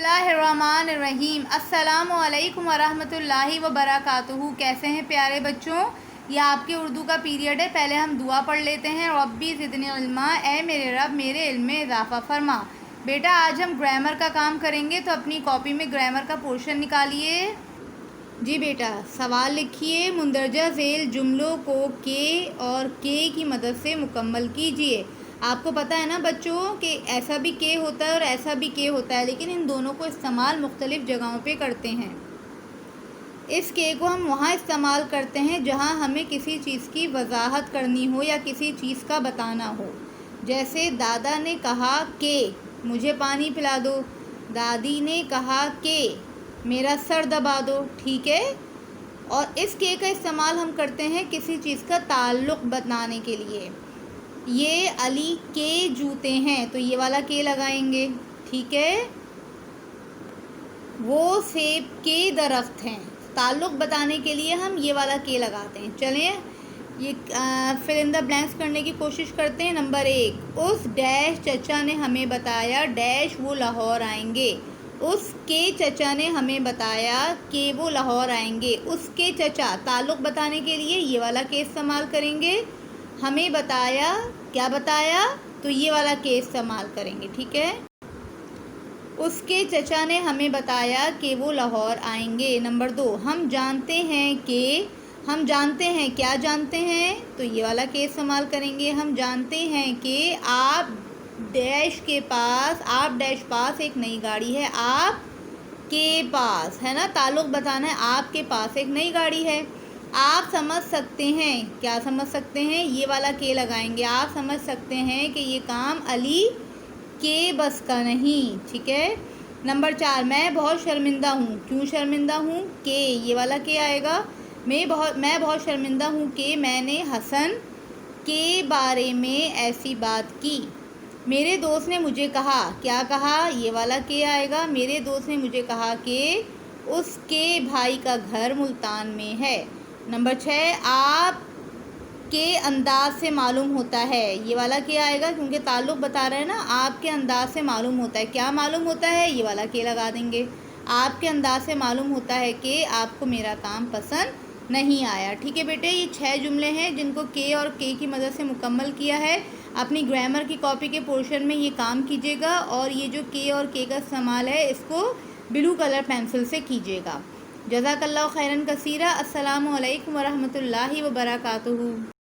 बिस्मिल्लाहिर्रहमानिर्रहीम। अस्सलामु अलैकुम वरहमतुल्लाहि वबरकातुहू। कैसे हैं प्यारे बच्चों? ये आपके उर्दू का पीरियड है। पहले हम दुआ पढ़ लेते हैं। रब्बी ज़िदनी इल्मा, ए मेरे रब मेरे इल्म में इजाफ़ा फरमा। बेटा आज हम ग्रामर का काम करेंगे, तो अपनी कॉपी में ग्रामर का पोर्शन निकालिए। जी बेटा, सवाल लिखिए। मुंदरजा झेल जुमलों को के और के की मदद से मुकम्मल कीजिए। आपको पता है ना बच्चों कि ऐसा भी के होता है और ऐसा भी के होता है, लेकिन इन दोनों को इस्तेमाल मुख्तलिफ़ जगहों पे करते हैं। इस के को हम वहाँ इस्तेमाल करते हैं जहाँ हमें किसी चीज़ की वजाहत करनी हो या किसी चीज़ का बताना हो। जैसे दादा ने कहा कि मुझे पानी पिला दो, दादी ने कहा कि मेरा सर दबा दो। ठीक है। और इस के का इस्तेमाल हम करते हैं किसी चीज़ का ताल्लुक़ बताने के लिए। ये अली के जूते हैं, तो ये वाला के लगाएंगे। ठीक है। वो सेब के दरख्त हैं, ताल्लुक़ बताने के लिए हम ये वाला के लगाते हैं। चलें ये फिल इन द ब्लैंक्स करने की कोशिश करते हैं। नंबर 1, उस डैश चचा ने हमें बताया डैश वो लाहौर आएंगे। उसके चचा ने हमें बताया कि वो लाहौर आएंगे। उसके चचा ताल्लुक़ बताने के लिए ये वाला के इस्तेमाल करेंगे। हमें बताया, क्या बताया, तो ये वाला के इस्तेमाल करेंगे। ठीक है। उसके चचा ने हमें बताया कि वो लाहौर आएंगे। नंबर 2, हम जानते हैं कि, हम जानते हैं, क्या जानते हैं, तो ये वाला के इस्तेमाल करेंगे। हम जानते हैं कि आप डैश के पास, आप डैश पास एक नई गाड़ी है। आप के पास, है ना, ताल्लुक़ बताना है। आपके पास एक नई गाड़ी है। आप समझ सकते हैं, क्या समझ सकते हैं, ये वाला के लगाएंगे। आप समझ सकते हैं कि ये काम अली के बस का नहीं। ठीक है। नंबर 4, मैं बहुत शर्मिंदा हूँ। क्यों शर्मिंदा हूँ, के, ये वाला के आएगा। मैं बहुत शर्मिंदा हूँ कि मैंने हसन के बारे में ऐसी बात की। मेरे दोस्त ने मुझे कहा, क्या कहा, ये वाला के आएगा। मेरे दोस्त ने मुझे कहा कि उसके भाई का घर मुल्तान में है। नंबर 6, आप के अंदाज से मालूम होता है, ये वाला के आएगा, क्योंकि ताल्लुक़ बता रहे हैं ना। आपके अंदाज से मालूम होता है, क्या मालूम होता है, ये वाला के लगा देंगे। आपके अंदाज से मालूम होता है कि आपको मेरा काम पसंद नहीं आया। ठीक है बेटे, ये 6 जुमले हैं जिनको के और के की मदद से मुकम्मल किया है। अपनी ग्रामर की कॉपी के पोर्शन में ये काम कीजिएगा, और ये जो के और के का इस्तेमाल है इसको ब्लू कलर पेंसिल से कीजिएगा। जज़ाकल्लाहु खैरन कसीरा। अस्सलामु अलैकुम वरहमतुल्लाहि वबरकातुहू।